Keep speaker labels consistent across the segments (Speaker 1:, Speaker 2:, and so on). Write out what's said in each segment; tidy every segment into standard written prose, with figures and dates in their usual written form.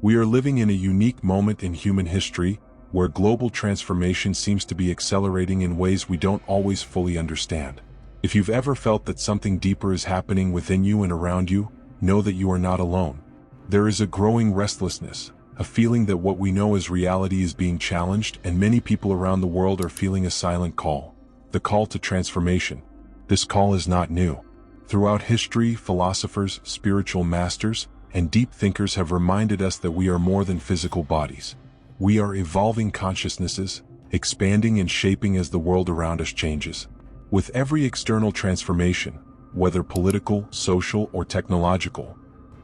Speaker 1: We are living in a unique moment in human history, where global transformation seems to be accelerating in ways we don't always fully understand. If you've ever felt that something deeper is happening within you and around you, know that you are not alone. There is a growing restlessness, a feeling that what we know as reality is being challenged, and many people around the world are feeling a silent call. The call to transformation. This call is not new. Throughout history, philosophers, spiritual masters, and deep thinkers have reminded us that we are more than physical bodies. We are evolving consciousnesses, expanding and shaping as the world around us changes. With every external transformation, whether political, social, or technological,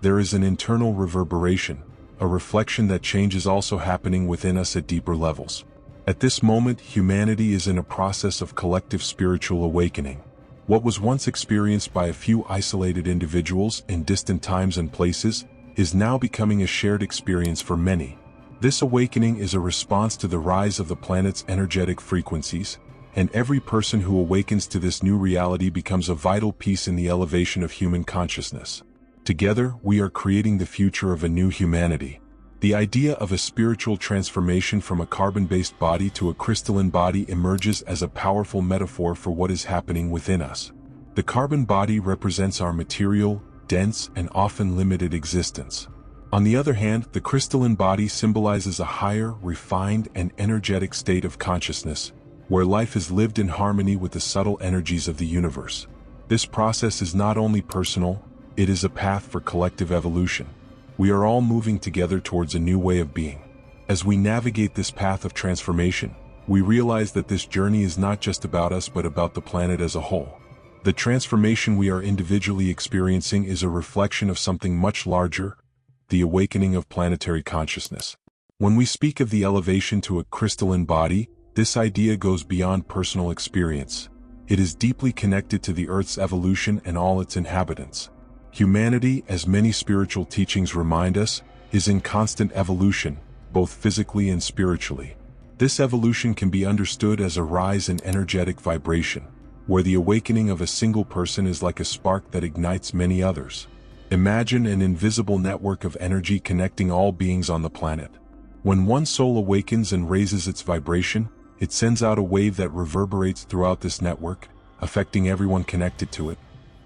Speaker 1: there is an internal reverberation, a reflection that change is also happening within us at deeper levels. At this moment, humanity is in a process of collective spiritual awakening. What was once experienced by a few isolated individuals in distant times and places is now becoming a shared experience for many. This awakening is a response to the rise of the planet's energetic frequencies, and every person who awakens to this new reality becomes a vital piece in the elevation of human consciousness. Together, we are creating the future of a new humanity. The idea of a spiritual transformation from a carbon-based body to a crystalline body emerges as a powerful metaphor for what is happening within us. The carbon body represents our material, dense, and often limited existence. On the other hand, the crystalline body symbolizes a higher, refined, and energetic state of consciousness, where life is lived in harmony with the subtle energies of the universe. This process is not only personal, it is a path for collective evolution. We are all moving together towards a new way of being. As we navigate this path of transformation, we realize that this journey is not just about us but about the planet as a whole. The transformation we are individually experiencing is a reflection of something much larger, the awakening of planetary consciousness. When we speak of the elevation to a crystalline body, this idea goes beyond personal experience. It is deeply connected to the Earth's evolution and all its inhabitants. Humanity, as many spiritual teachings remind us, is in constant evolution, both physically and spiritually. This evolution can be understood as a rise in energetic vibration, where the awakening of a single person is like a spark that ignites many others. Imagine an invisible network of energy connecting all beings on the planet. When one soul awakens and raises its vibration, it sends out a wave that reverberates throughout this network, affecting everyone connected to it.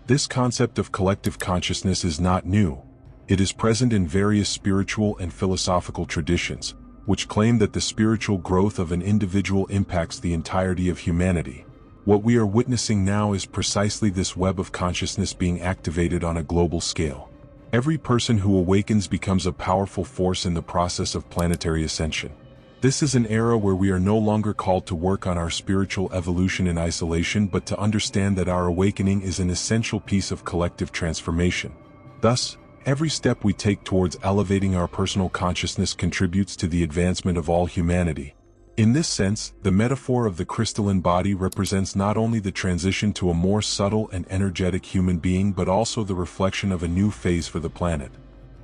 Speaker 1: This concept of collective consciousness is not new. It is present in various spiritual and philosophical traditions, which claim that the spiritual growth of an individual impacts the entirety of humanity. What we are witnessing now is precisely this web of consciousness being activated on a global scale. Every person who awakens becomes a powerful force in the process of planetary ascension. This is an era where we are no longer called to work on our spiritual evolution in isolation but to understand that our awakening is an essential piece of collective transformation. Thus, every step we take towards elevating our personal consciousness contributes to the advancement of all humanity. In this sense, the metaphor of the crystalline body represents not only the transition to a more subtle and energetic human being but also the reflection of a new phase for the planet.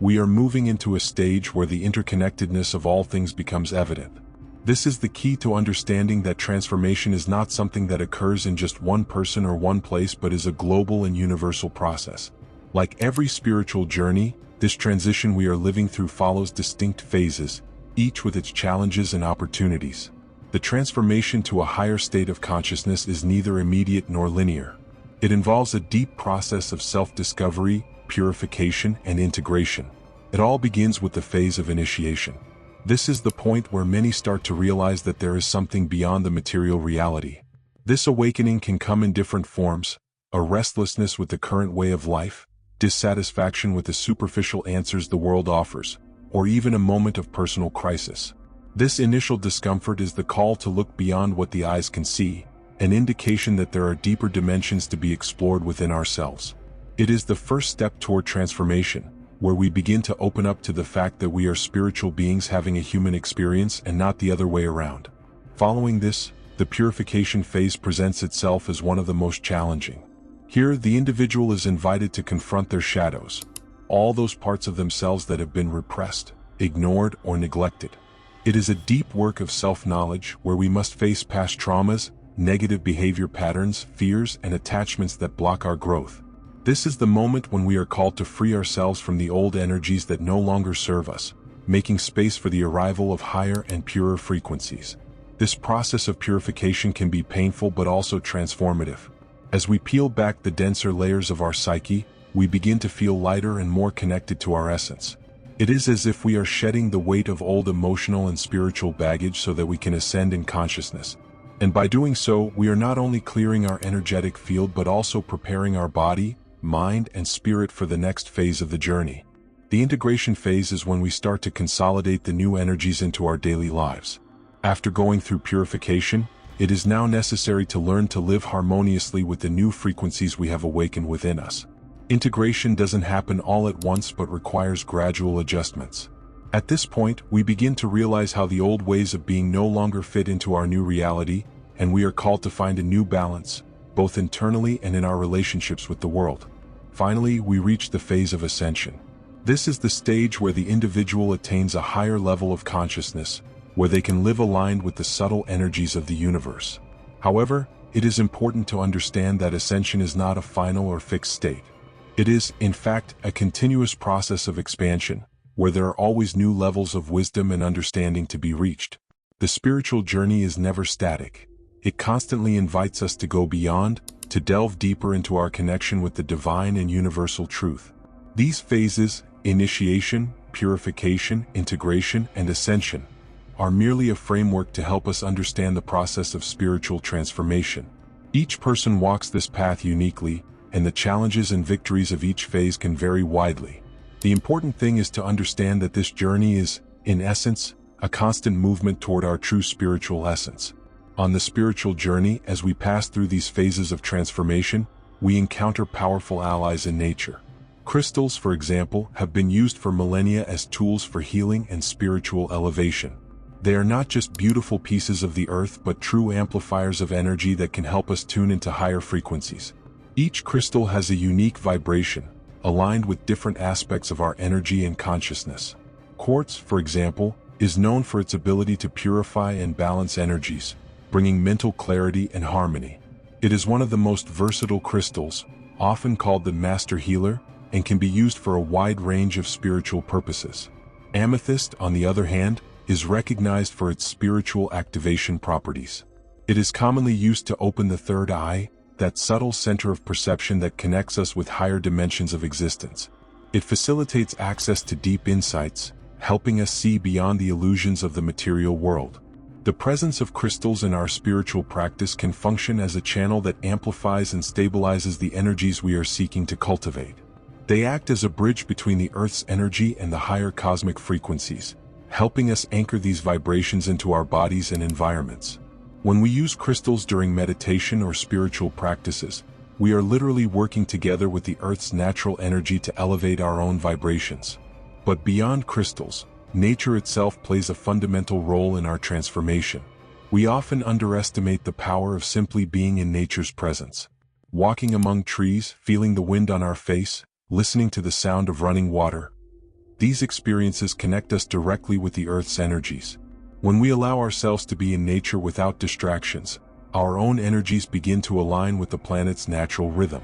Speaker 1: We are moving into a stage where the interconnectedness of all things becomes evident. This is the key to understanding that transformation is not something that occurs in just one person or one place but is a global and universal process. Like every spiritual journey, this transition we are living through follows distinct phases, each with its challenges and opportunities. The transformation to a higher state of consciousness is neither immediate nor linear. It involves a deep process of self-discovery, purification, and integration. It all begins with the phase of initiation. This is the point where many start to realize that there is something beyond the material reality. This awakening can come in different forms: a restlessness with the current way of life, dissatisfaction with the superficial answers the world offers, or even a moment of personal crisis. This initial discomfort is the call to look beyond what the eyes can see, an indication that there are deeper dimensions to be explored within ourselves. It is the first step toward transformation, where we begin to open up to the fact that we are spiritual beings having a human experience and not the other way around. Following this, the purification phase presents itself as one of the most challenging. Here, the individual is invited to confront their shadows, all those parts of themselves that have been repressed, ignored, or neglected. It is a deep work of self-knowledge where we must face past traumas, negative behavior patterns, fears, and attachments that block our growth. This is the moment when we are called to free ourselves from the old energies that no longer serve us, making space for the arrival of higher and purer frequencies. This process of purification can be painful but also transformative. As we peel back the denser layers of our psyche, we begin to feel lighter and more connected to our essence. It is as if we are shedding the weight of old emotional and spiritual baggage so that we can ascend in consciousness. And by doing so, we are not only clearing our energetic field but also preparing our body, mind, and spirit for the next phase of the journey. The integration phase is when we start to consolidate the new energies into our daily lives. After going through purification, it is now necessary to learn to live harmoniously with the new frequencies we have awakened within us. Integration doesn't happen all at once but requires gradual adjustments. At this point, we begin to realize how the old ways of being no longer fit into our new reality, and we are called to find a new balance, both internally and in our relationships with the world. Finally, we reach the phase of ascension. This is the stage where the individual attains a higher level of consciousness, where they can live aligned with the subtle energies of the universe. However, it is important to understand that ascension is not a final or fixed state. It is, in fact, a continuous process of expansion, where there are always new levels of wisdom and understanding to be reached. The spiritual journey is never static. It constantly invites us to go beyond, to delve deeper into our connection with the divine and universal truth. These phases, initiation, purification, integration, and ascension, are merely a framework to help us understand the process of spiritual transformation. Each person walks this path uniquely, and the challenges and victories of each phase can vary widely. The important thing is to understand that this journey is, in essence, a constant movement toward our true spiritual essence. On the spiritual journey, as we pass through these phases of transformation, we encounter powerful allies in nature. Crystals, for example, have been used for millennia as tools for healing and spiritual elevation. They are not just beautiful pieces of the earth but true amplifiers of energy that can help us tune into higher frequencies. Each crystal has a unique vibration, aligned with different aspects of our energy and consciousness. Quartz, for example, is known for its ability to purify and balance energies, bringing mental clarity and harmony. It is one of the most versatile crystals, often called the master healer, and can be used for a wide range of spiritual purposes. Amethyst, on the other hand, is recognized for its spiritual activation properties. It is commonly used to open the third eye, that subtle center of perception that connects us with higher dimensions of existence. It facilitates access to deep insights, helping us see beyond the illusions of the material world. The presence of crystals in our spiritual practice can function as a channel that amplifies and stabilizes the energies we are seeking to cultivate. They act as a bridge between the Earth's energy and the higher cosmic frequencies, helping us anchor these vibrations into our bodies and environments. When we use crystals during meditation or spiritual practices, we are literally working together with the Earth's natural energy to elevate our own vibrations. But beyond crystals, nature itself plays a fundamental role in our transformation. We often underestimate the power of simply being in nature's presence. Walking among trees, feeling the wind on our face, listening to the sound of running water. These experiences connect us directly with the Earth's energies. When we allow ourselves to be in nature without distractions, our own energies begin to align with the planet's natural rhythm.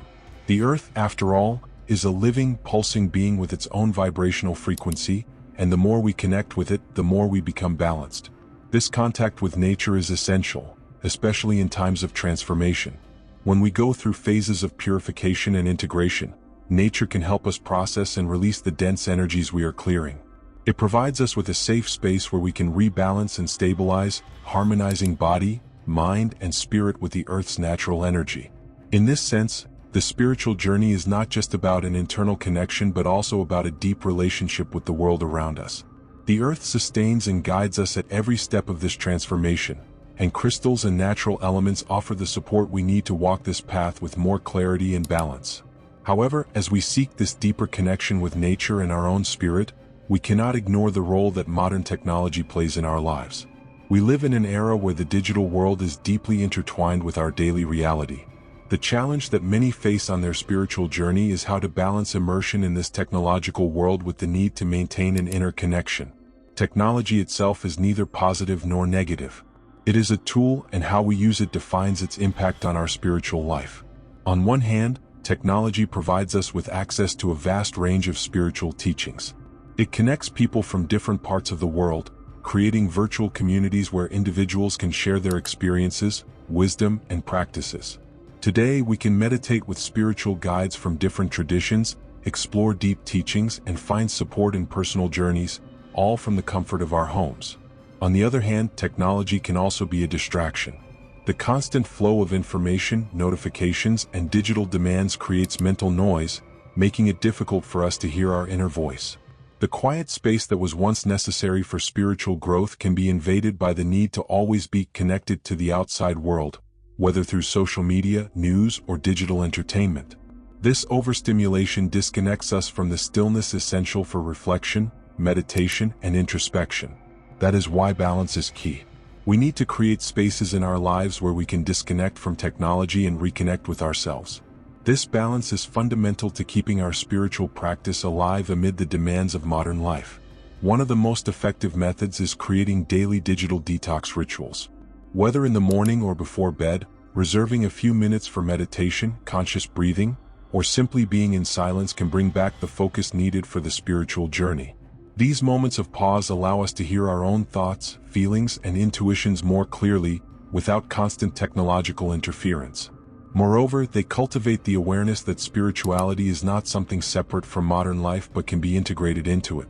Speaker 1: The Earth, after all, is a living, pulsing being with its own vibrational frequency, and the more we connect with it, the more we become balanced. This contact with nature is essential, especially in times of transformation. When we go through phases of purification and integration, nature can help us process and release the dense energies we are clearing. It provides us with a safe space where we can rebalance and stabilize, harmonizing body, mind, and spirit with the Earth's natural energy. In this sense, the spiritual journey is not just about an internal connection but also about a deep relationship with the world around us. The Earth sustains and guides us at every step of this transformation, and crystals and natural elements offer the support we need to walk this path with more clarity and balance. However, as we seek this deeper connection with nature and our own spirit, we cannot ignore the role that modern technology plays in our lives. We live in an era where the digital world is deeply intertwined with our daily reality. The challenge that many face on their spiritual journey is how to balance immersion in this technological world with the need to maintain an inner connection. Technology itself is neither positive nor negative. It is a tool, and how we use it defines its impact on our spiritual life. On one hand, technology provides us with access to a vast range of spiritual teachings. It connects people from different parts of the world, creating virtual communities where individuals can share their experiences, wisdom, and practices. Today, we can meditate with spiritual guides from different traditions, explore deep teachings, and find support in personal journeys, all from the comfort of our homes. On the other hand, technology can also be a distraction. The constant flow of information, notifications, and digital demands creates mental noise, making it difficult for us to hear our inner voice. The quiet space that was once necessary for spiritual growth can be invaded by the need to always be connected to the outside world, whether through social media, news, or digital entertainment. This overstimulation disconnects us from the stillness essential for reflection, meditation, and introspection. That is why balance is key. We need to create spaces in our lives where we can disconnect from technology and reconnect with ourselves. This balance is fundamental to keeping our spiritual practice alive amid the demands of modern life. One of the most effective methods is creating daily digital detox rituals. Whether in the morning or before bed, reserving a few minutes for meditation, conscious breathing, or simply being in silence can bring back the focus needed for the spiritual journey. These moments of pause allow us to hear our own thoughts, feelings, and intuitions more clearly, without constant technological interference. Moreover, they cultivate the awareness that spirituality is not something separate from modern life but can be integrated into it.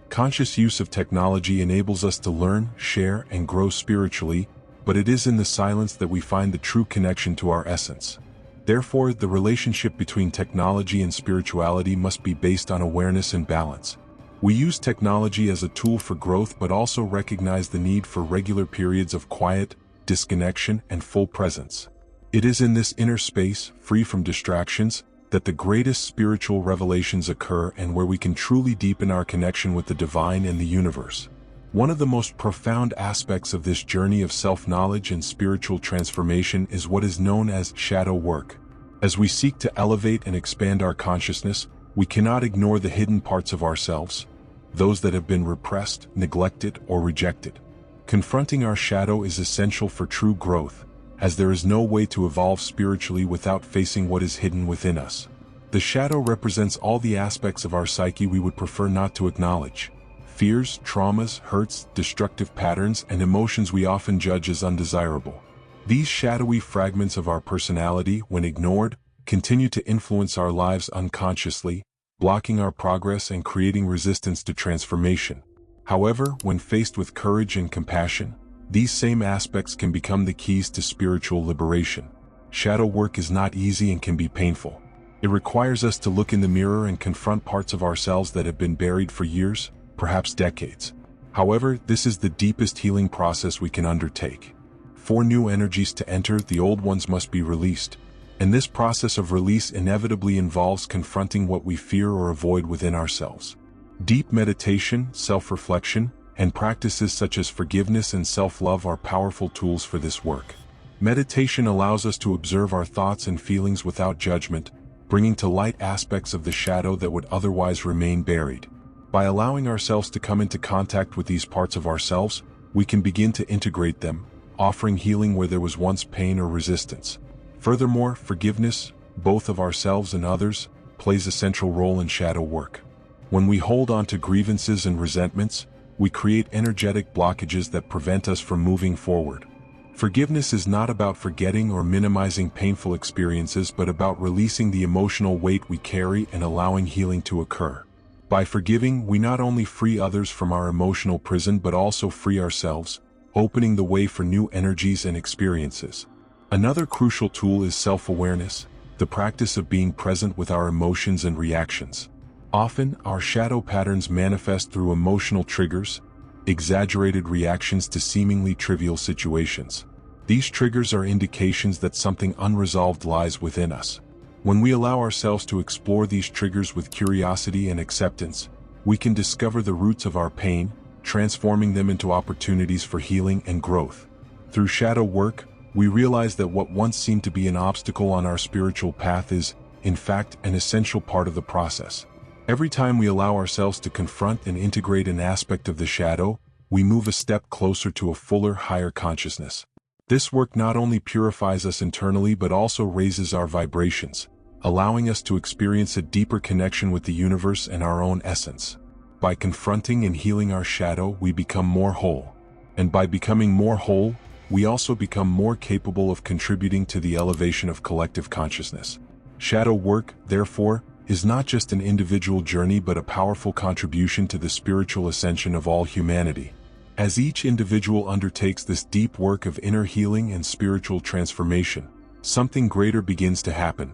Speaker 1: Conscious use of technology enables us to learn, share, and grow spiritually, but it is in the silence that we find the true connection to our essence. Therefore, the relationship between technology and spirituality must be based on awareness and balance. We use technology as a tool for growth but also recognize the need for regular periods of quiet, disconnection, and full presence. It is in this inner space, free from distractions, that the greatest spiritual revelations occur and where we can truly deepen our connection with the divine and the universe. One of the most profound aspects of this journey of self-knowledge and spiritual transformation is what is known as shadow work. As we seek to elevate and expand our consciousness, we cannot ignore the hidden parts of ourselves, those that have been repressed, neglected, or rejected. Confronting our shadow is essential for true growth, as there is no way to evolve spiritually without facing what is hidden within us. The shadow represents all the aspects of our psyche we would prefer not to acknowledge. Fears, traumas, hurts, destructive patterns, and emotions we often judge as undesirable. These shadowy fragments of our personality, when ignored, continue to influence our lives unconsciously, blocking our progress and creating resistance to transformation. However, when faced with courage and compassion, these same aspects can become the keys to spiritual liberation. Shadow work is not easy and can be painful. It requires us to look in the mirror and confront parts of ourselves that have been buried for years, perhaps decades. However, this is the deepest healing process we can undertake. For new energies to enter, the old ones must be released. And this process of release inevitably involves confronting what we fear or avoid within ourselves. Deep meditation, self-reflection, and practices such as forgiveness and self-love are powerful tools for this work. Meditation allows us to observe our thoughts and feelings without judgment, bringing to light aspects of the shadow that would otherwise remain buried. By allowing ourselves to come into contact with these parts of ourselves, we can begin to integrate them, offering healing where there was once pain or resistance. Furthermore, forgiveness, both of ourselves and others, plays a central role in shadow work. When we hold on to grievances and resentments, we create energetic blockages that prevent us from moving forward. Forgiveness is not about forgetting or minimizing painful experiences but about releasing the emotional weight we carry and allowing healing to occur. By forgiving, we not only free others from our emotional prison but also free ourselves, opening the way for new energies and experiences. Another crucial tool is self-awareness, the practice of being present with our emotions and reactions. Often, our shadow patterns manifest through emotional triggers, exaggerated reactions to seemingly trivial situations. These triggers are indications that something unresolved lies within us. When we allow ourselves to explore these triggers with curiosity and acceptance, we can discover the roots of our pain, transforming them into opportunities for healing and growth. Through shadow work, we realize that what once seemed to be an obstacle on our spiritual path is, in fact, an essential part of the process. Every time we allow ourselves to confront and integrate an aspect of the shadow, we move a step closer to a fuller, higher consciousness. This work not only purifies us internally but also raises our vibrations, allowing us to experience a deeper connection with the universe and our own essence. by confronting and healing our shadow, we become more whole. And by becoming more whole, we also become more capable of contributing to the elevation of collective consciousness. Shadow work, therefore, is not just an individual journey but a powerful contribution to the spiritual ascension of all humanity. As each individual undertakes this deep work of inner healing and spiritual transformation, something greater begins to happen.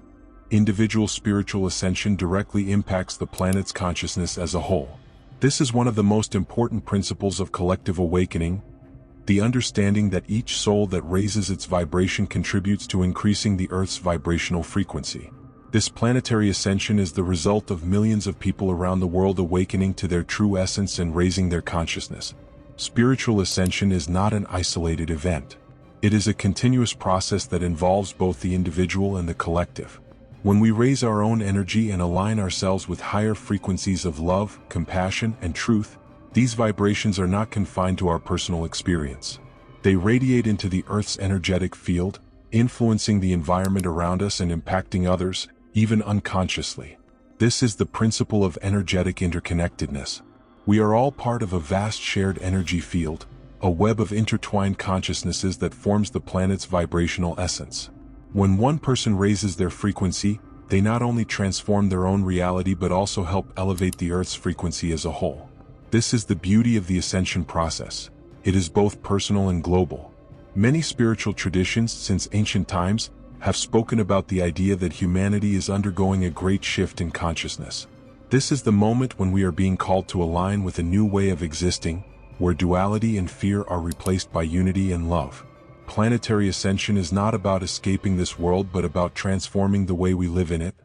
Speaker 1: Individual spiritual ascension directly impacts the planet's consciousness as a whole. This is one of the most important principles of collective awakening, the understanding that each soul that raises its vibration contributes to increasing the Earth's vibrational frequency. This planetary ascension is the result of millions of people around the world awakening to their true essence and raising their consciousness. Spiritual ascension is not an isolated event. It is a continuous process that involves both the individual and the collective. When we raise our own energy and align ourselves with higher frequencies of love, compassion, and truth, these vibrations are not confined to our personal experience. They radiate into the Earth's energetic field, influencing the environment around us and impacting others, even unconsciously. This is the principle of energetic interconnectedness. We are all part of a vast shared energy field, a web of intertwined consciousnesses that forms the planet's vibrational essence. When one person raises their frequency, they not only transform their own reality but also help elevate the Earth's frequency as a whole. This is the beauty of the ascension process. It is both personal and global. Many spiritual traditions since ancient times have spoken about the idea that humanity is undergoing a great shift in consciousness. This is the moment when we are being called to align with a new way of existing, where duality and fear are replaced by unity and love. Planetary ascension is not about escaping this world but about transforming the way we live in it.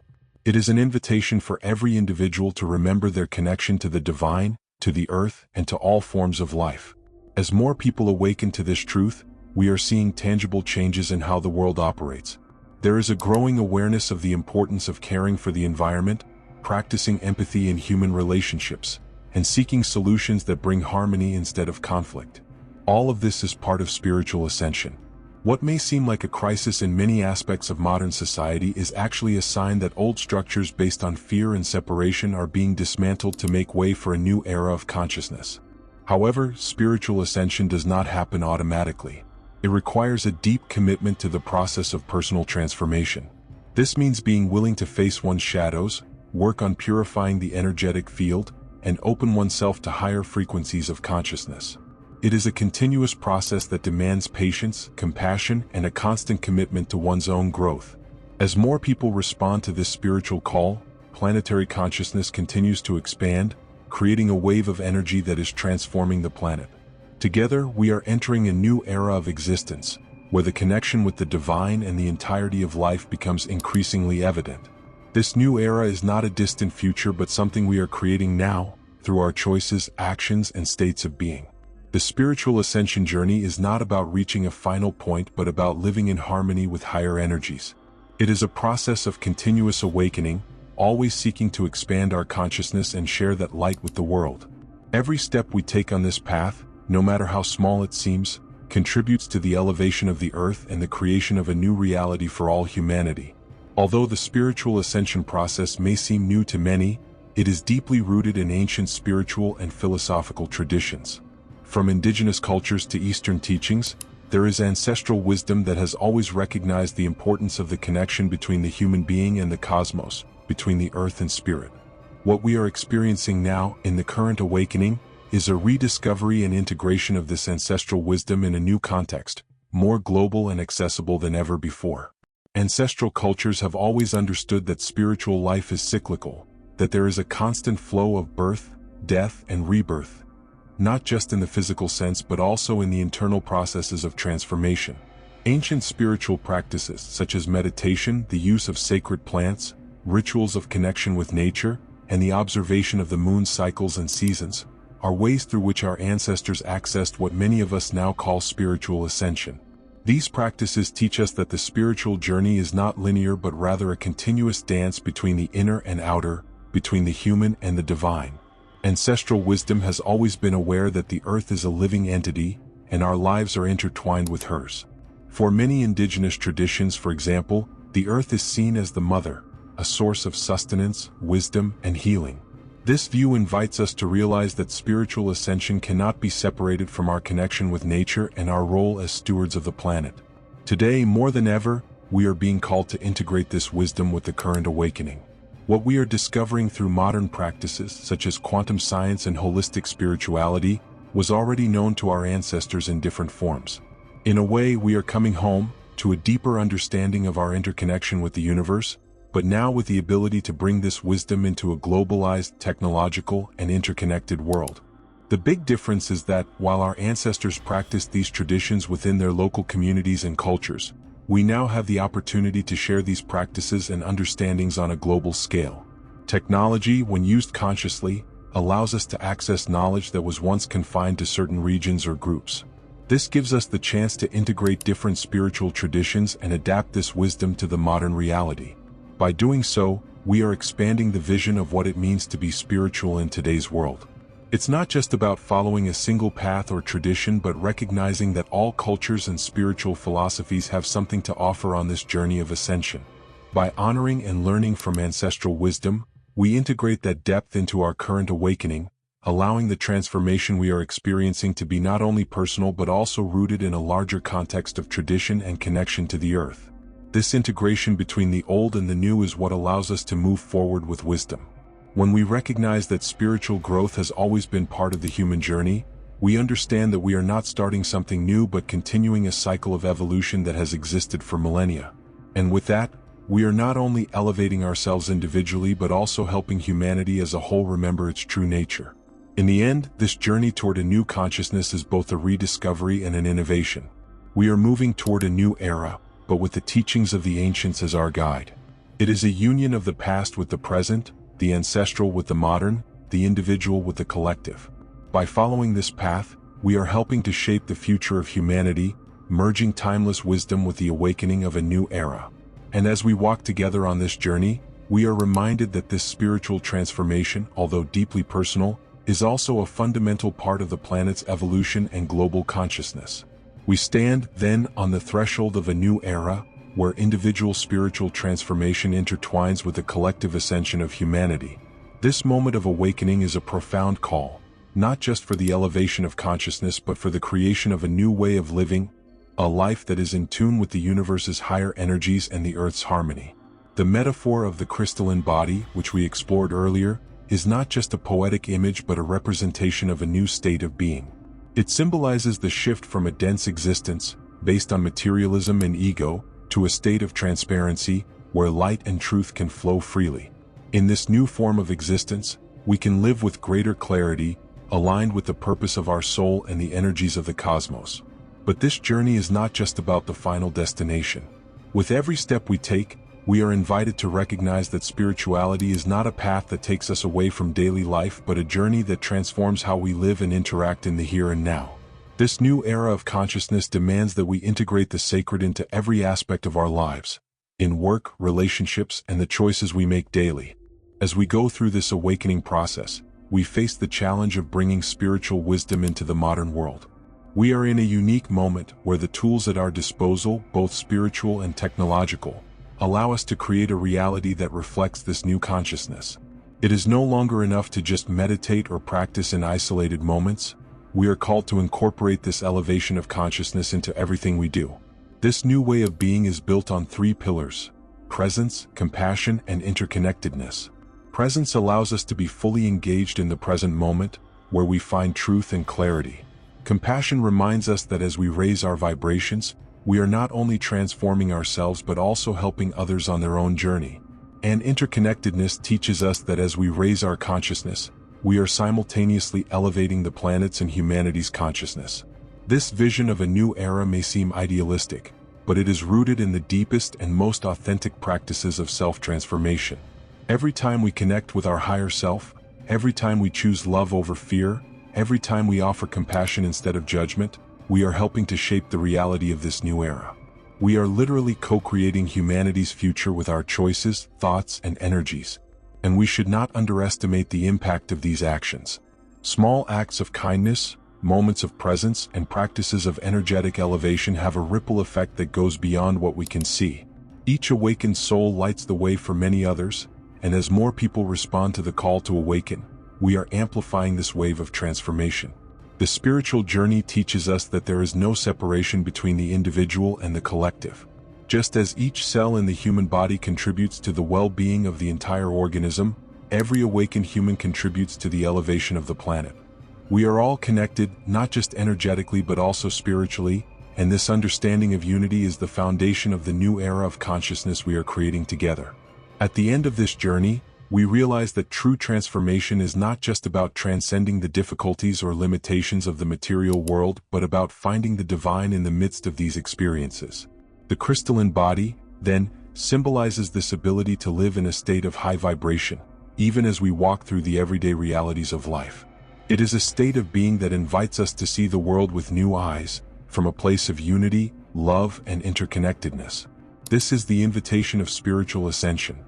Speaker 1: It is an invitation for every individual to remember their connection to the divine, to the earth, and to all forms of life. As more people awaken to this truth, we are seeing tangible changes in how the world operates. There is a growing awareness of the importance of caring for the environment, practicing empathy in human relationships, and seeking solutions that bring harmony instead of conflict. All of this is part of spiritual ascension. What may seem like a crisis in many aspects of modern society is actually a sign that old structures based on fear and separation are being dismantled to make way for a new era of consciousness. However, spiritual ascension does not happen automatically. It requires a deep commitment to the process of personal transformation. This means being willing to face one's shadows, work on purifying the energetic field, and open oneself to higher frequencies of consciousness. It is a continuous process that demands patience, compassion, and a constant commitment to one's own growth. As more people respond to this spiritual call, planetary consciousness continues to expand, creating a wave of energy that is transforming the planet. Together, we are entering a new era of existence, where the connection with the divine and the entirety of life becomes increasingly evident. This new era is not a distant future but something we are creating now, through our choices, actions, and states of being. The spiritual ascension journey is not about reaching a final point but about living in harmony with higher energies. It is a process of continuous awakening, always seeking to expand our consciousness and share that light with the world. Every step we take on this path, no matter how small it seems, contributes to the elevation of the earth and the creation of a new reality for all humanity. Although the spiritual ascension process may seem new to many, it is deeply rooted in ancient spiritual and philosophical traditions. From indigenous cultures to Eastern teachings, there is ancestral wisdom that has always recognized the importance of the connection between the human being and the cosmos, between the earth and spirit. What we are experiencing now, in the current awakening, is a rediscovery and integration of this ancestral wisdom in a new context, more global and accessible than ever before. Ancestral cultures have always understood that spiritual life is cyclical, that there is a constant flow of birth, death, and rebirth, not just in the physical sense but also in the internal processes of transformation. Ancient spiritual practices such as meditation, the use of sacred plants, rituals of connection with nature, and the observation of the moon's cycles and seasons, are ways through which our ancestors accessed what many of us now call spiritual ascension. These practices teach us that the spiritual journey is not linear but rather a continuous dance between the inner and outer, between the human and the divine. Ancestral wisdom has always been aware that the earth is a living entity, and our lives are intertwined with hers. For many indigenous traditions, for example, the earth is seen as the mother, a source of sustenance, wisdom, and healing. This view invites us to realize that spiritual ascension cannot be separated from our connection with nature and our role as stewards of the planet. Today, more than ever, we are being called to integrate this wisdom with the current awakening. What we are discovering through modern practices, such as quantum science and holistic spirituality, was already known to our ancestors in different forms. In a way, we are coming home to a deeper understanding of our interconnection with the universe, but now with the ability to bring this wisdom into a globalized, technological, and interconnected world. The big difference is that, while our ancestors practiced these traditions within their local communities and cultures, we now have the opportunity to share these practices and understandings on a global scale. Technology, when used consciously, allows us to access knowledge that was once confined to certain regions or groups. This gives us the chance to integrate different spiritual traditions and adapt this wisdom to the modern reality. By doing so, we are expanding the vision of what it means to be spiritual in today's world. It's not just about following a single path or tradition, but recognizing that all cultures and spiritual philosophies have something to offer on this journey of ascension. By honoring and learning from ancestral wisdom, we integrate that depth into our current awakening, allowing the transformation we are experiencing to be not only personal but also rooted in a larger context of tradition and connection to the earth. This integration between the old and the new is what allows us to move forward with wisdom. When we recognize that spiritual growth has always been part of the human journey, we understand that we are not starting something new but continuing a cycle of evolution that has existed for millennia. And with that, we are not only elevating ourselves individually but also helping humanity as a whole remember its true nature. In the end, this journey toward a new consciousness is both a rediscovery and an innovation. We are moving toward a new era, but with the teachings of the ancients as our guide. It is a union of the past with the present, the ancestral with the modern, the individual with the collective. By following this path, we are helping to shape the future of humanity, merging timeless wisdom with the awakening of a new era. And as we walk together on this journey, we are reminded that this spiritual transformation, although deeply personal, is also a fundamental part of the planet's evolution and global consciousness. We stand, then, on the threshold of a new era, where individual spiritual transformation intertwines with the collective ascension of humanity. This moment of awakening is a profound call, not just for the elevation of consciousness but for the creation of a new way of living, a life that is in tune with the universe's higher energies and the Earth's harmony. The metaphor of the crystalline body, which we explored earlier, is not just a poetic image but a representation of a new state of being. It symbolizes the shift from a dense existence, based on materialism and ego, to a state of transparency, where light and truth can flow freely. In this new form of existence, we can live with greater clarity, aligned with the purpose of our soul and the energies of the cosmos. But this journey is not just about the final destination. With every step we take, we are invited to recognize that spirituality is not a path that takes us away from daily life but a journey that transforms how we live and interact in the here and now. This new era of consciousness demands that we integrate the sacred into every aspect of our lives, in work, relationships, and the choices we make daily. As we go through this awakening process, we face the challenge of bringing spiritual wisdom into the modern world. We are in a unique moment where the tools at our disposal, both spiritual and technological, allow us to create a reality that reflects this new consciousness. It is no longer enough to just meditate or practice in isolated moments. We are called to incorporate this elevation of consciousness into everything we do. This new way of being is built on three pillars: presence, compassion, and interconnectedness. Presence allows us to be fully engaged in the present moment, where we find truth and clarity. Compassion reminds us that as we raise our vibrations, we are not only transforming ourselves but also helping others on their own journey. And interconnectedness teaches us that as we raise our consciousness, we are simultaneously elevating the planet's and humanity's consciousness. This vision of a new era may seem idealistic, but it is rooted in the deepest and most authentic practices of self-transformation. Every time we connect with our higher self, every time we choose love over fear, every time we offer compassion instead of judgment, we are helping to shape the reality of this new era. We are literally co-creating humanity's future with our choices, thoughts, and energies. And we should not underestimate the impact of these actions. Small acts of kindness, moments of presence, and practices of energetic elevation have a ripple effect that goes beyond what we can see. Each awakened soul lights the way for many others, and as more people respond to the call to awaken, we are amplifying this wave of transformation. The spiritual journey teaches us that there is no separation between the individual and the collective. Just as each cell in the human body contributes to the well-being of the entire organism, every awakened human contributes to the elevation of the planet. We are all connected, not just energetically but also spiritually, and this understanding of unity is the foundation of the new era of consciousness we are creating together. At the end of this journey, we realize that true transformation is not just about transcending the difficulties or limitations of the material world but about finding the divine in the midst of these experiences. The crystalline body, then, symbolizes this ability to live in a state of high vibration, even as we walk through the everyday realities of life. It is a state of being that invites us to see the world with new eyes, from a place of unity, love, and interconnectedness. This is the invitation of spiritual ascension,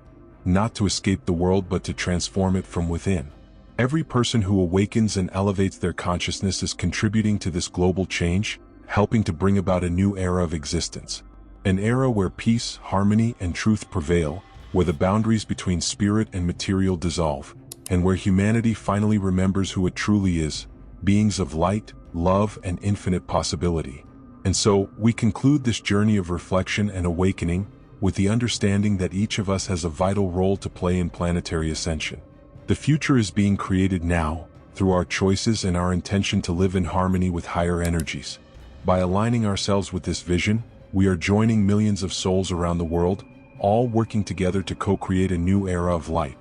Speaker 1: not to escape the world but to transform it from within. Every person who awakens and elevates their consciousness is contributing to this global change, helping to bring about a new era of existence. An era where peace, harmony, and truth prevail, where the boundaries between spirit and material dissolve, and where humanity finally remembers who it truly is, beings of light, love, and infinite possibility. And so, we conclude this journey of reflection and awakening with the understanding that each of us has a vital role to play in planetary ascension. The future is being created now, through our choices and our intention to live in harmony with higher energies. By aligning ourselves with this vision, we are joining millions of souls around the world, all working together to co-create a new era of light.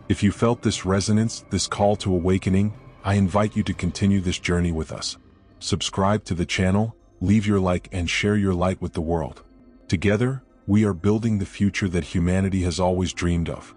Speaker 1: If you felt this resonance, this call to awakening, I invite you to continue this journey with us. Subscribe to the channel, leave your like, and share your light with the world. Together, we are building the future that humanity has always dreamed of.